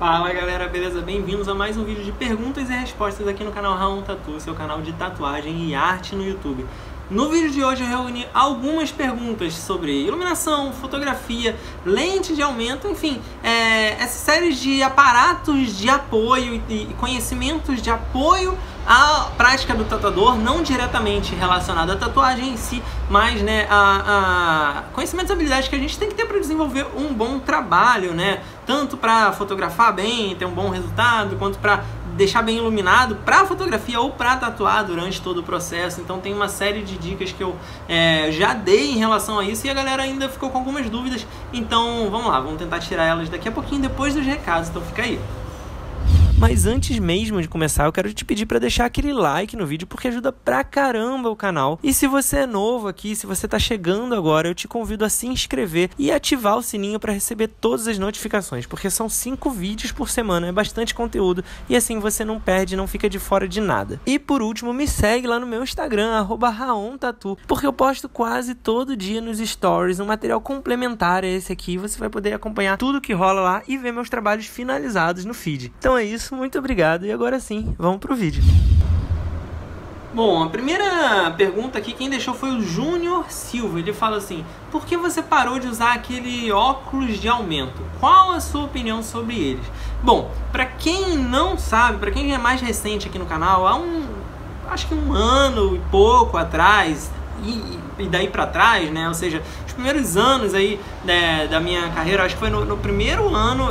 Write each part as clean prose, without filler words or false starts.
Fala galera, beleza? Bem-vindos a mais um vídeo de perguntas e respostas aqui no canal Raon Tatu, seu canal de tatuagem e arte no YouTube. No vídeo de hoje eu reuni algumas perguntas sobre iluminação, fotografia, lente de aumento, enfim, essa série de aparatos de apoio e conhecimentos de apoio à prática do tatuador, não diretamente relacionado à tatuagem em si, mas a conhecimentos e habilidades que a gente tem que ter para desenvolver um bom trabalho, né? Tanto para fotografar bem, ter um bom resultado, quanto para deixar bem iluminado para fotografia ou para tatuar durante todo o processo. Então tem uma série de dicas que eu já dei em relação a isso e a galera ainda ficou com algumas dúvidas. Então vamos lá, vamos tentar tirar elas daqui a pouquinho depois dos recados, então fica aí. Mas antes mesmo de começar, eu quero te pedir para deixar aquele like no vídeo, porque ajuda pra caramba o canal. E se você é novo aqui, se você tá chegando agora, eu te convido a se inscrever e ativar o sininho para receber todas as notificações, porque são 5 vídeos por semana, é bastante conteúdo, e assim você não perde, não fica de fora de nada. E por último, me segue lá no meu Instagram, @RaonTatu, porque eu posto quase todo dia nos stories um material complementar a esse aqui, você vai poder acompanhar tudo que rola lá e ver meus trabalhos finalizados no feed. Então é isso. Muito obrigado e agora sim, vamos pro vídeo. Bom, a primeira pergunta aqui quem deixou foi o Júnior Silva. Ele fala assim: por que você parou de usar aquele óculos de aumento? Qual a sua opinião sobre eles? Bom, pra quem não sabe, pra quem é mais recente aqui no canal, acho que um ano e pouco atrás e daí pra trás, né? Ou seja, os primeiros anos aí da minha carreira, acho que foi no primeiro ano,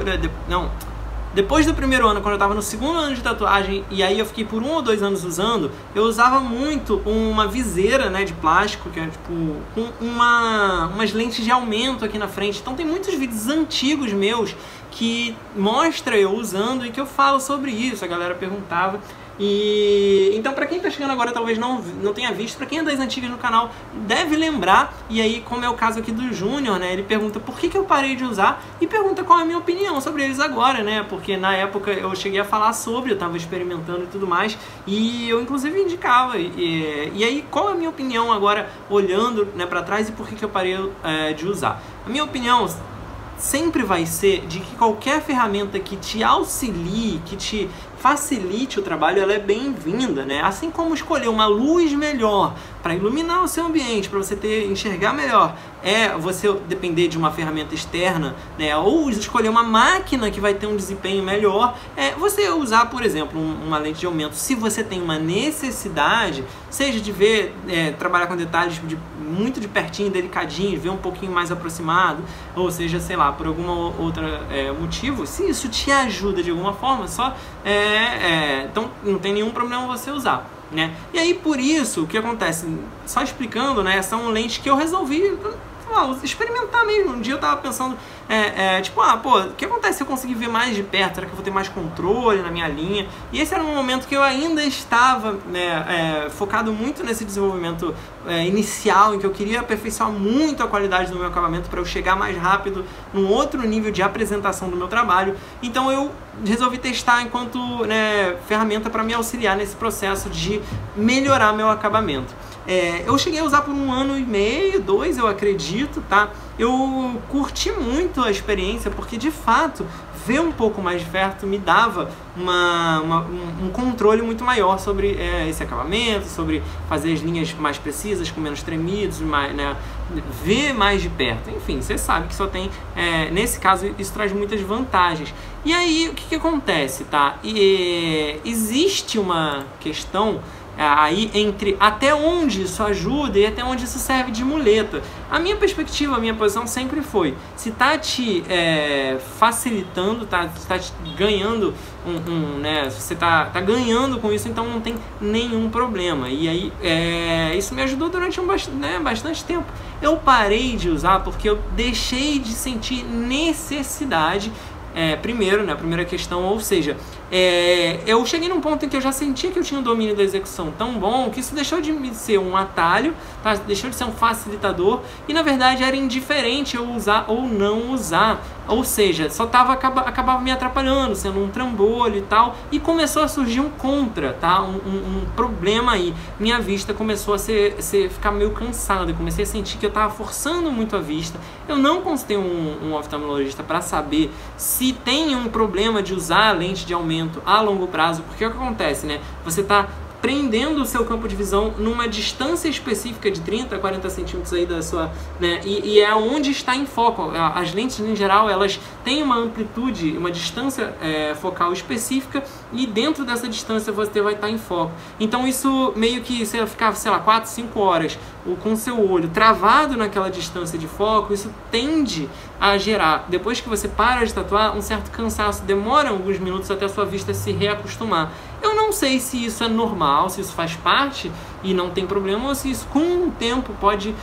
depois do primeiro ano, quando eu estava no segundo ano de tatuagem, e aí eu fiquei por 1 ou 2 anos usando, eu usava muito uma viseira, né, de plástico, que é tipo umas lentes de aumento aqui na frente. Então tem muitos vídeos antigos meus que mostra eu usando e que eu falo sobre isso, a galera perguntava. E então, para quem tá chegando agora, talvez não tenha visto, para quem é das antigas no canal, deve lembrar. E aí, como é o caso aqui do Júnior, né, ele pergunta por que eu parei de usar e pergunta qual é a minha opinião sobre eles agora, né, porque na época eu cheguei a falar sobre, eu tava experimentando e tudo mais, e eu inclusive indicava, e aí qual é a minha opinião agora, olhando, né, para trás, e por que eu parei de usar. A minha opinião sempre vai ser de que qualquer ferramenta que te auxilie, que te facilite o trabalho, ela é bem-vinda, né? Assim como escolher uma luz melhor para iluminar o seu ambiente, para você enxergar melhor, você depender de uma ferramenta externa, né? Ou escolher uma máquina que vai ter um desempenho melhor, você usar, por exemplo, uma lente de aumento, se você tem uma necessidade, seja de ver, trabalhar com detalhes muito de pertinho, delicadinho, ver um pouquinho mais aproximado, ou seja, sei lá, por algum outro motivo, se isso te ajuda de alguma forma, então não tem nenhum problema você usar, né? E aí, por isso, o que acontece? Só explicando, né? São lentes que eu resolvi experimentar mesmo. Um dia eu tava pensando, o que acontece se eu conseguir ver mais de perto? Será que eu vou ter mais controle na minha linha? E esse era um momento que eu ainda estava focado muito nesse desenvolvimento inicial, em que eu queria aperfeiçoar muito a qualidade do meu acabamento para eu chegar mais rápido num outro nível de apresentação do meu trabalho. Então eu resolvi testar enquanto ferramenta para me auxiliar nesse processo de melhorar meu acabamento. Eu cheguei a usar por 1 ano e meio, 2, eu acredito, tá? Eu curti muito a experiência, porque de fato ver um pouco mais de perto me dava um controle muito maior sobre esse acabamento, sobre fazer as linhas mais precisas, com menos tremidos, ver mais de perto. Enfim, você sabe que só tem, nesse caso, isso traz muitas vantagens. E aí, o que acontece, tá? Existe uma questão aí entre até onde isso ajuda e até onde isso serve de muleta. A minha perspectiva, a minha posição sempre foi: se tá te facilitando, tá te ganhando se você tá ganhando com isso, então não tem nenhum problema. E aí isso me ajudou durante bastante tempo. Eu parei de usar porque eu deixei de sentir necessidade. Primeiro, a primeira questão, ou seja, eu cheguei num ponto em que eu já sentia que eu tinha um domínio da execução tão bom que isso deixou de ser um atalho, tá? Deixou de ser um facilitador e na verdade era indiferente eu usar ou não usar ou seja, só acabava me atrapalhando, sendo um trambolho e tal, e começou a surgir um contra, tá? Um problema aí. Minha vista começou a ficar meio cansada, eu comecei a sentir que eu estava forçando muito a vista. Eu não consultei um oftalmologista para saber se tem um problema de usar a lente de aumento a longo prazo, porque o que acontece, né? Você está prendendo o seu campo de visão numa distância específica de 30 a 40 centímetros aí da sua, né, e é onde está em foco. As lentes, em geral, elas têm uma amplitude, uma distância focal específica, e dentro dessa distância você vai estar em foco. Então isso meio que você ficava, sei lá, 4, 5 horas com o seu olho travado naquela distância de foco, isso tende a gerar, depois que você para de tatuar, um certo cansaço. Demora alguns minutos até a sua vista se reacostumar. Eu não sei se isso é normal, se isso faz parte e não tem problema, ou se isso com o tempo pode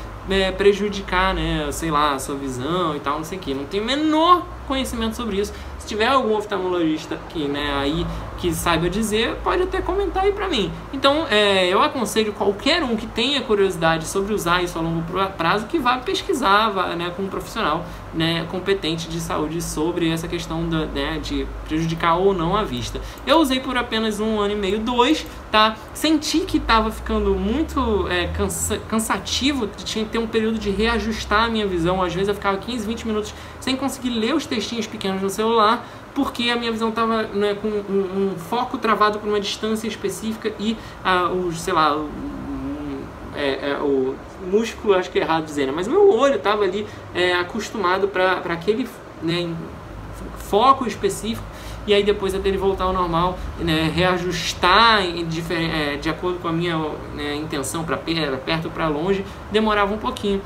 prejudicar, né, sei lá, a sua visão e tal, não sei o que. Não tenho o menor conhecimento sobre isso. Se tiver algum oftalmologista aqui, né, aí que saiba dizer, pode até comentar aí pra mim. Então, eu aconselho qualquer um que tenha curiosidade sobre usar isso a longo prazo, que vá pesquisar, né, com um profissional, né, competente de saúde sobre essa questão né, de prejudicar ou não a vista. Eu usei por apenas 1 ano e meio, 2, tá? Senti que estava ficando muito cansativo, tinha que ter um período de reajustar a minha visão. Às vezes eu ficava 15, 20 minutos sem conseguir ler os textinhos pequenos no celular, porque a minha visão estava, né, com um foco travado por uma distância específica e sei lá, o músculo, acho que é errado dizer, né? Mas o meu olho estava ali acostumado para aquele, né, foco específico, e aí depois até ele voltar ao normal, né, reajustar de acordo com a minha, né, intenção, para perto ou para longe, demorava um pouquinho.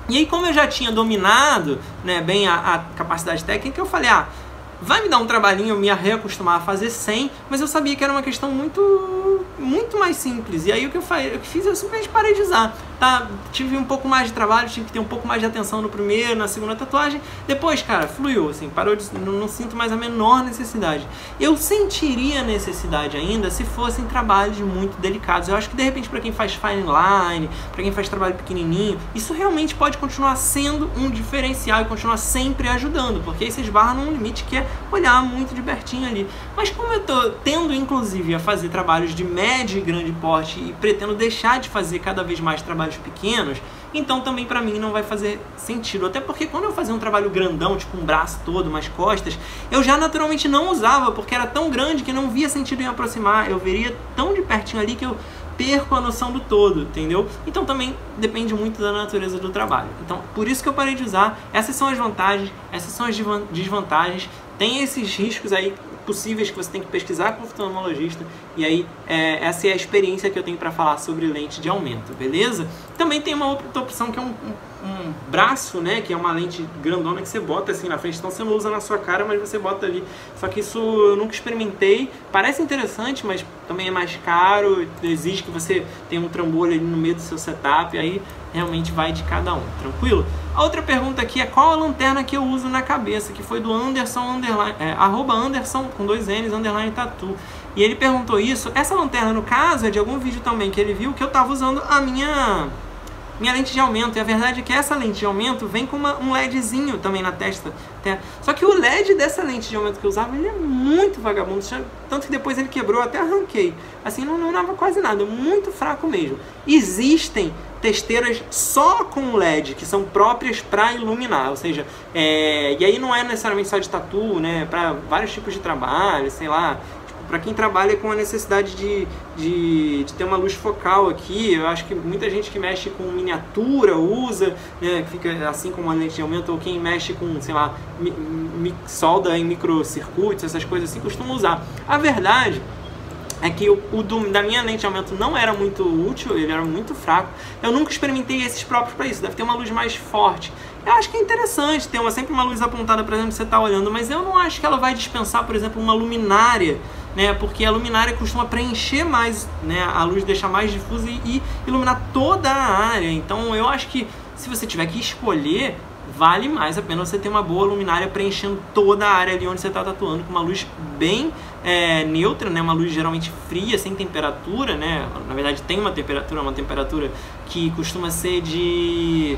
E aí, como eu já tinha dominado, né, bem a capacidade técnica, eu falei, vai me dar um trabalhinho eu me reacostumar a fazer 100, mas eu sabia que era uma questão muito mais simples. E aí o que eu fiz, eu simplesmente parei de usar, tá? Tive um pouco mais de trabalho, tive que ter um pouco mais de atenção no primeiro, na segunda tatuagem. Depois, cara, fluiu, assim, parou de... Não sinto mais a menor necessidade. Eu sentiria necessidade ainda se fossem trabalhos muito delicados. Eu acho que, de repente, para quem faz fine line, para quem faz trabalho pequenininho, isso realmente pode continuar sendo um diferencial e continuar sempre ajudando, porque aí você esbarra num limite que é olhar muito de pertinho ali. Mas como eu tô tendo, inclusive, a fazer trabalhos de médio e grande porte e pretendo deixar de fazer cada vez mais trabalhos pequenos, então também para mim não vai fazer sentido. Até porque quando eu fazia um trabalho grandão, tipo um braço todo, umas costas, eu já naturalmente não usava, porque era tão grande que não via sentido em aproximar. Eu veria tão de pertinho ali que eu perco a noção do todo, entendeu? Então também depende muito da natureza do trabalho. Então, por isso que eu parei de usar. Essas são as vantagens, essas são as desvantagens. Tem esses riscos aí possíveis que você tem que pesquisar com o oftalmologista, e aí essa é a experiência que eu tenho para falar sobre lente de aumento, beleza? Também tem uma outra opção que é um braço, né, que é uma lente grandona que você bota assim na frente, então você não usa na sua cara, mas você bota ali. Só que isso eu nunca experimentei, parece interessante, mas também é mais caro, exige que você tenha um trambolho ali no meio do seu setup, aí realmente vai de cada um, tranquilo? A outra pergunta aqui é qual a lanterna que eu uso na cabeça, que foi do Anderson, @Anderson, com 2 N's, _tatu. E ele perguntou isso. Essa lanterna, no caso, é de algum vídeo também que ele viu que eu tava usando a minha lente de aumento. E a verdade é que essa lente de aumento vem com um LEDzinho também na testa. Só que o LED dessa lente de aumento que eu usava, ele é muito vagabundo. Tanto que depois ele quebrou, eu até arranquei. Assim, não dava quase nada, muito fraco mesmo. Existem testeiras só com LED, que são próprias para iluminar, ou seja, e aí não é necessariamente só de tatu, né, para vários tipos de trabalho, sei lá, tipo, para quem trabalha com a necessidade de ter uma luz focal aqui. Eu acho que muita gente que mexe com miniatura usa, né, que fica assim como uma lente de aumento, ou quem mexe com, sei lá, solda em microcircuitos, essas coisas assim, costuma usar. A verdade é que da minha lente de aumento não era muito útil, ele era muito fraco. Eu nunca experimentei esses próprios para isso, deve ter uma luz mais forte. Eu acho que é interessante ter sempre uma luz apontada, por exemplo, que você está olhando, mas eu não acho que ela vai dispensar, por exemplo, uma luminária, né? Porque a luminária costuma preencher mais, né? A luz deixa mais difusa e iluminar toda a área. Então eu acho que se você tiver que escolher, vale mais a pena você ter uma boa luminária preenchendo toda a área ali onde você está tatuando, com uma luz bem neutra, né? Uma luz geralmente fria, sem temperatura, né? Na verdade tem uma temperatura que costuma ser de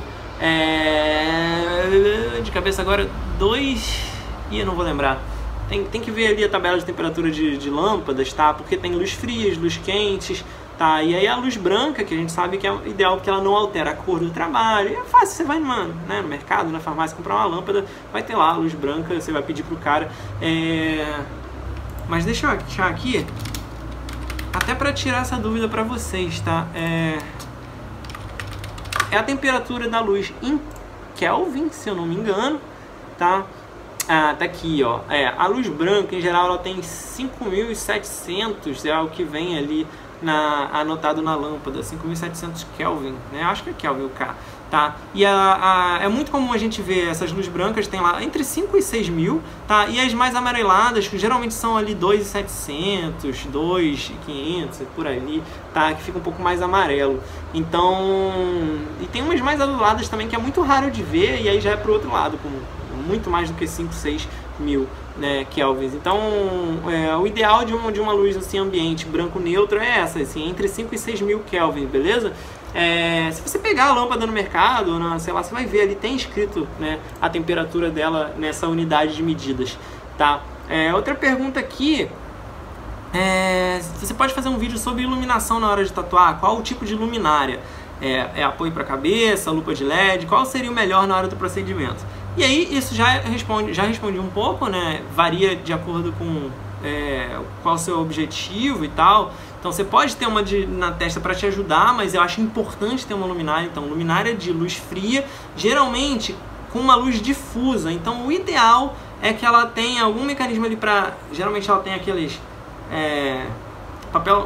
De cabeça agora, 2... eu não vou lembrar. Tem que ver ali a tabela de temperatura de lâmpadas, tá? Porque tem luz frias, luz quentes, tá? E aí a luz branca, que a gente sabe que é ideal porque ela não altera a cor do trabalho. E é fácil, você vai no mercado, na farmácia, comprar uma lâmpada, vai ter lá a luz branca, você vai pedir pro cara. Mas deixa eu achar aqui, até para tirar essa dúvida para vocês, tá? É a temperatura da luz em Kelvin, se eu não me engano, tá? Tá aqui, ó. A luz branca, em geral, ela tem 5.700, é o que vem ali anotado na lâmpada, 5.700 Kelvin, né? Acho que é Kelvin o K, tá? E é muito comum a gente ver essas luzes brancas, tem lá entre 5 e 6 mil, tá? E as mais amareladas, que geralmente são ali 2.700, 2.500, por ali, tá? Que fica um pouco mais amarelo. Então, e tem umas mais azuladas também, que é muito raro de ver, e aí já é pro outro lado, com muito mais do que 5, 6 mil, né, kelvins. Então, o ideal de uma luz assim, ambiente branco neutro é essa, assim, entre 5 e 6 mil kelvin, beleza? Se você pegar a lâmpada no mercado, sei lá, você vai ver ali, tem escrito, né, a temperatura dela nessa unidade de medidas, tá? Outra pergunta aqui, você pode fazer um vídeo sobre iluminação na hora de tatuar? Qual o tipo de luminária? Apoio para cabeça, lupa de LED, qual seria o melhor na hora do procedimento? E aí isso já respondi um pouco, né? Varia de acordo com qual o seu objetivo e tal. Então você pode ter uma na testa para te ajudar, mas eu acho importante ter uma luminária. Então, luminária de luz fria, geralmente com uma luz difusa. Então o ideal é que ela tenha algum mecanismo ali para... Geralmente ela tem aqueles... papel,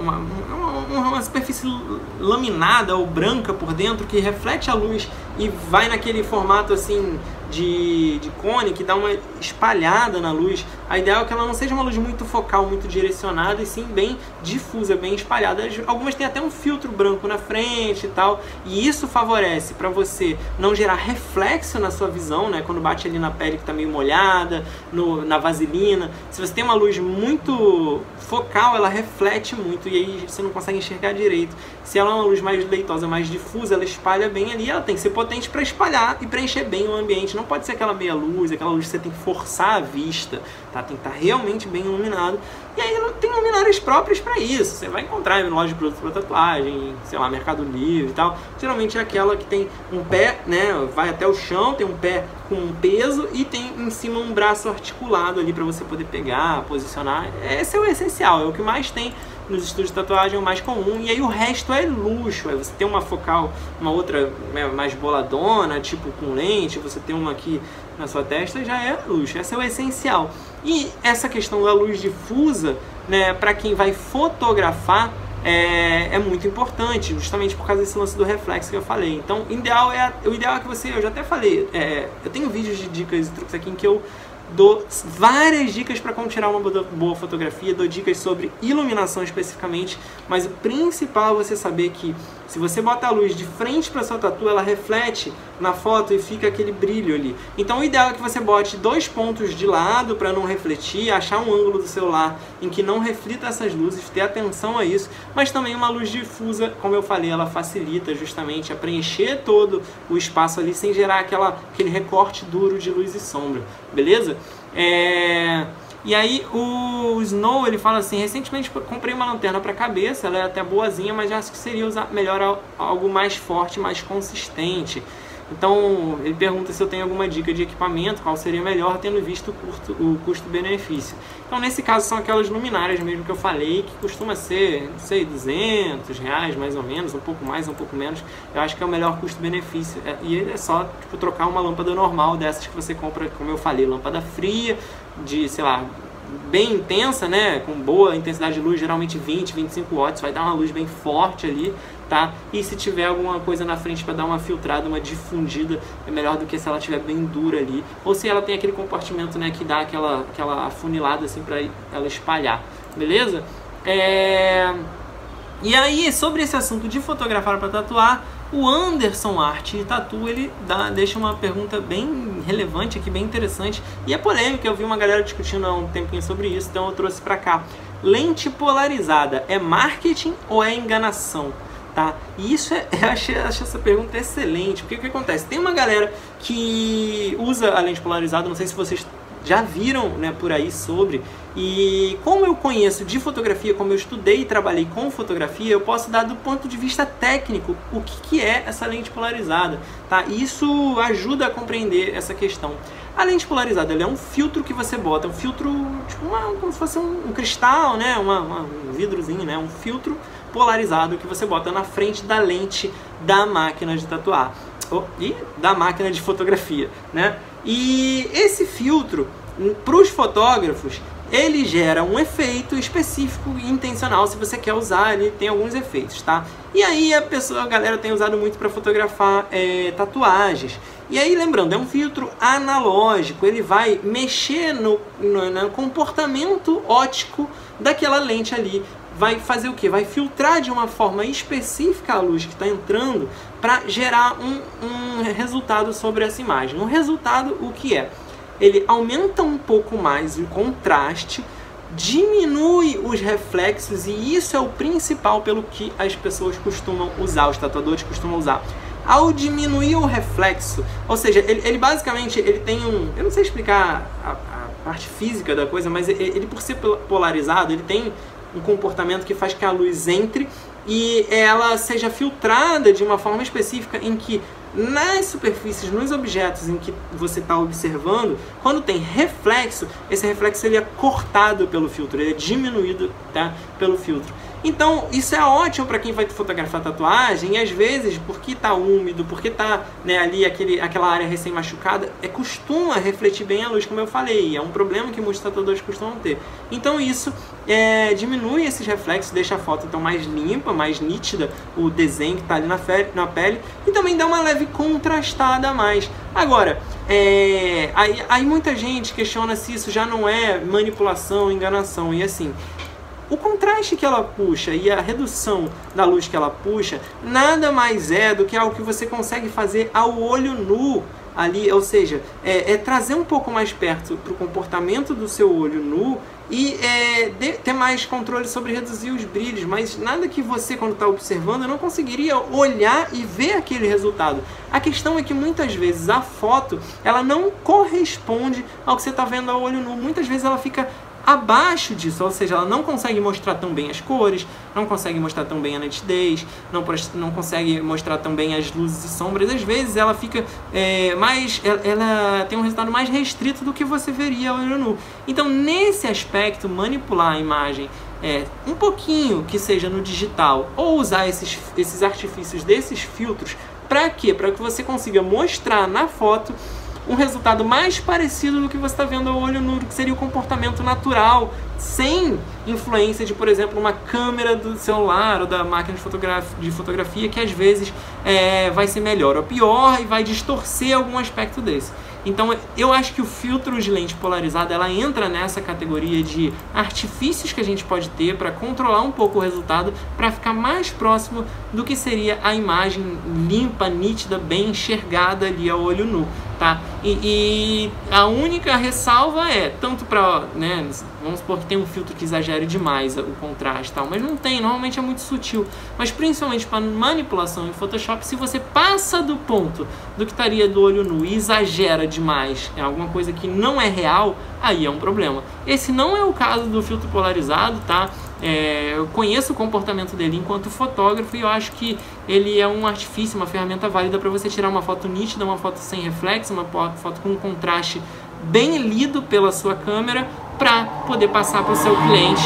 uma superfície laminada ou branca por dentro que reflete a luz e vai naquele formato assim de cone que dá uma espalhada na luz. A ideia é que ela não seja uma luz muito focal, muito direcionada, e sim bem difusa, bem espalhada. Algumas têm até um filtro branco na frente e tal, e isso favorece para você não gerar reflexo na sua visão, né? Quando bate ali na pele que está meio molhada, na vaselina. Se você tem uma luz muito focal, ela reflete muito e aí você não consegue enxergar direito. Se ela é uma luz mais leitosa, mais difusa, ela espalha bem ali. Ela tem que ser potente para espalhar e preencher bem o ambiente. Não pode ser aquela meia luz, aquela luz que você tem que forçar a vista, tá? Tem que estar realmente bem iluminado. E aí tem luminárias próprias para isso. Você vai encontrar em loja de produtos para tatuagem, sei lá, Mercado Livre e tal. Geralmente é aquela que tem um pé, né? Vai até o chão, tem um pé com um peso e tem em cima um braço articulado ali para você poder pegar, posicionar. Esse é o essencial, é o que mais tem nos estúdios de tatuagem, é o mais comum. E aí o resto é luxo. Aí você tem uma focal, uma outra mais boladona, tipo com lente, você tem uma aqui na sua testa, já é luxo. Esse é o essencial. E essa questão da luz difusa, né, para quem vai fotografar, é muito importante, justamente por causa desse lance do reflexo que eu falei. Então, o ideal é que você, eu já até falei, eu tenho vídeos de dicas e truques aqui em que eu dou várias dicas para como tirar uma boa fotografia, dou dicas sobre iluminação especificamente, mas o principal é você saber que se você bota a luz de frente para sua tatu, ela reflete na foto e fica aquele brilho ali. Então o ideal é que você bote 2 pontos de lado para não refletir, achar um ângulo do celular em que não reflita essas luzes, ter atenção a isso, mas também uma luz difusa, como eu falei, ela facilita justamente a preencher todo o espaço ali sem gerar aquele recorte duro de luz e sombra, beleza? E aí o Snow, ele fala assim: recentemente comprei uma lanterna para cabeça, ela é até boazinha, mas acho que seria usar melhor algo mais forte, mais consistente. Então ele pergunta se eu tenho alguma dica de equipamento, qual seria melhor, tendo visto o custo-benefício. Então nesse caso são aquelas luminárias mesmo que eu falei, que costuma ser, não sei, R$200 mais ou menos, um pouco mais, um pouco menos. Eu acho que é o melhor custo-benefício. E é só tipo, trocar uma lâmpada normal dessas que você compra, como eu falei, lâmpada fria, de, sei lá, bem intensa, né, com boa intensidade de luz, geralmente 20, 25 watts, vai dar uma luz bem forte ali, tá? E se tiver alguma coisa na frente para dar uma filtrada, uma difundida, é melhor do que se ela estiver bem dura ali, ou se ela tem aquele compartimento, né, que dá aquela afunilada assim para ela espalhar, beleza? E aí, sobre esse assunto de fotografar para tatuar, o Anderson Arte e Tatu, ele deixa uma pergunta bem relevante aqui, bem interessante, e é polêmica. Eu vi uma galera discutindo há um tempinho sobre isso, então eu trouxe para cá. Lente polarizada é marketing ou é enganação? tá? E isso eu achei essa pergunta excelente, porque o que acontece? Tem uma galera que usa a lente polarizada, não sei se vocês já viram, né, por aí sobre, e como eu conheço de fotografia, como eu estudei e trabalhei com fotografia, eu posso dar do ponto de vista técnico o que é essa lente polarizada, tá? E isso ajuda a compreender essa questão. A lente polarizada, ela é um filtro que você bota, um filtro, tipo como se fosse um cristal, né, um vidrozinho, né, um filtro polarizado que você bota na frente da lente da máquina de tatuar, e da máquina de fotografia, né? E esse filtro, para os fotógrafos, ele gera um efeito específico e intencional. Se você quer usar, ele tem alguns efeitos, tá? E aí a galera tem usado muito para fotografar tatuagens. E aí, lembrando, é um filtro analógico, ele vai mexer no comportamento óptico daquela lente ali. Vai fazer o que? Vai filtrar de uma forma específica a luz que está entrando para gerar um resultado sobre essa imagem. O resultado, o que é? Ele aumenta um pouco mais o contraste, diminui os reflexos, e isso é o principal pelo que as pessoas costumam usar, os tatuadores costumam usar. Ao diminuir o reflexo, ou seja, ele basicamente ele tem eu não sei explicar a parte física da coisa, mas ele por ser polarizado, ele tem um comportamento que faz que a luz entre e ela seja filtrada de uma forma específica em que nas superfícies, nos objetos em que você está observando, quando tem reflexo, esse reflexo ele é cortado pelo filtro, ele é diminuído, tá, pelo filtro. Então, isso é ótimo para quem vai fotografar tatuagem, e às vezes, porque está úmido, porque está, né, ali aquela área recém-machucada, costuma refletir bem a luz, como eu falei, é um problema que muitos tatuadores costumam ter. Então isso diminui esses reflexos, deixa a foto então mais limpa, mais nítida, o desenho que está ali na pele, e também dá uma leve contrastada a mais. Agora, aí muita gente questiona se isso já não é manipulação, enganação, e assim, o contraste que ela puxa e a redução da luz que ela puxa nada mais é do que algo que você consegue fazer ao olho nu ali, ou seja, trazer um pouco mais perto para o comportamento do seu olho nu e ter mais controle sobre reduzir os brilhos, mas nada que você, quando está observando, não conseguiria olhar e ver aquele resultado. A questão é que muitas vezes a foto ela não corresponde ao que você está vendo ao olho nu, muitas vezes ela fica abaixo disso, ou seja, ela não consegue mostrar tão bem as cores, não consegue mostrar tão bem a nitidez, não consegue mostrar tão bem as luzes e sombras. Às vezes ela fica ela tem um resultado mais restrito do que você veria ao olho nu. Então, nesse aspecto, manipular a imagem um pouquinho que seja no digital, ou usar esses artifícios desses filtros, para quê? Para que você consiga mostrar na foto um resultado mais parecido do que você está vendo ao olho nu, que seria o comportamento natural, sem influência de, por exemplo, uma câmera do celular ou da máquina de fotografia, que às vezes vai ser melhor ou pior e vai distorcer algum aspecto desse. Então, eu acho que o filtro de lente polarizada, ela entra nessa categoria de artifícios que a gente pode ter para controlar um pouco o resultado, para ficar mais próximo do que seria a imagem limpa, nítida, bem enxergada ali ao olho nu, tá? E a única ressalva tanto para, né, vamos supor que tem um filtro que exagere demais o contraste e tal, mas não tem, normalmente é muito sutil. Mas principalmente para manipulação em Photoshop, se você passa do ponto do que estaria do olho nu e exagera demais, alguma coisa que não é real, aí é um problema. Esse não é o caso do filtro polarizado, tá? Eu conheço o comportamento dele enquanto fotógrafo e eu acho que ele é um artifício, uma ferramenta válida para você tirar uma foto nítida, uma foto sem reflexo, uma foto com um contraste bem lido pela sua câmera, para poder passar para o seu cliente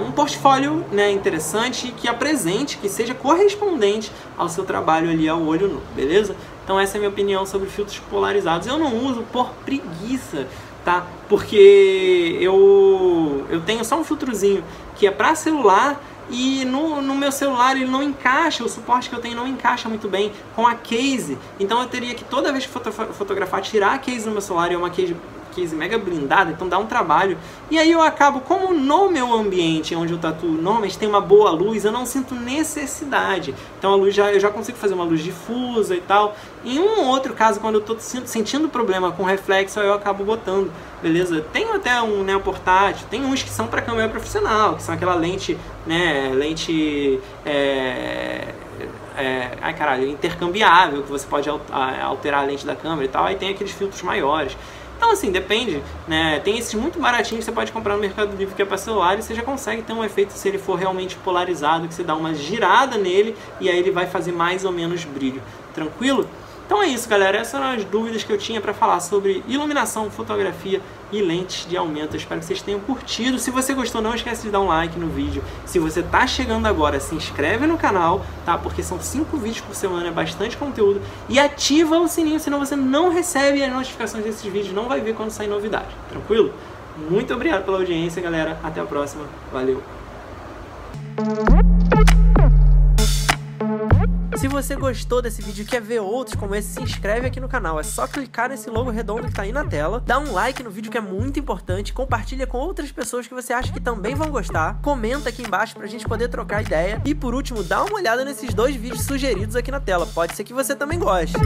um portfólio, né, interessante, que apresente, que seja correspondente ao seu trabalho ali ao olho nu, beleza? Então essa é a minha opinião sobre filtros polarizados. Eu não uso por preguiça, tá? Porque eu tenho só um filtrozinho que é para celular, e no meu celular ele não encaixa, o suporte que eu tenho não encaixa muito bem com a case. Então eu teria que, toda vez que fotografar, tirar a case do meu celular, e é uma case case mega blindada, então dá um trabalho. E aí eu acabo, como no meu ambiente onde eu tatuo normalmente tem uma boa luz, eu não sinto necessidade. Então a luz eu já consigo fazer uma luz difusa e tal. Em um outro caso, quando eu tô sentindo problema com reflexo, eu acabo botando, beleza? Tenho até um neo portátil, tem uns que são para câmera profissional, que são aquela lente, né, intercambiável, que você pode alterar a lente da câmera e tal, aí tem aqueles filtros maiores. Então assim, depende, né? Tem esses muito baratinhos que você pode comprar no Mercado Livre que é para celular e você já consegue ter um efeito se ele for realmente polarizado, que você dá uma girada nele e aí ele vai fazer mais ou menos brilho. Tranquilo? Então é isso, galera. Essas eram as dúvidas que eu tinha para falar sobre iluminação, fotografia e lentes de aumento. Eu espero que vocês tenham curtido. Se você gostou, não esquece de dar um like no vídeo. Se você tá chegando agora, se inscreve no canal, tá? Porque são 5 vídeos por semana, é bastante conteúdo. E ativa o sininho, senão você não recebe as notificações desses vídeos, não vai ver quando sair novidade. Tranquilo? Muito obrigado pela audiência, galera. Até a próxima. Valeu! Se você gostou desse vídeo e quer ver outros como esse, se inscreve aqui no canal. É só clicar nesse logo redondo que tá aí na tela, dá um like no vídeo que é muito importante, compartilha com outras pessoas que você acha que também vão gostar, comenta aqui embaixo pra gente poder trocar ideia e por último, dá uma olhada nesses 2 vídeos sugeridos aqui na tela, pode ser que você também goste.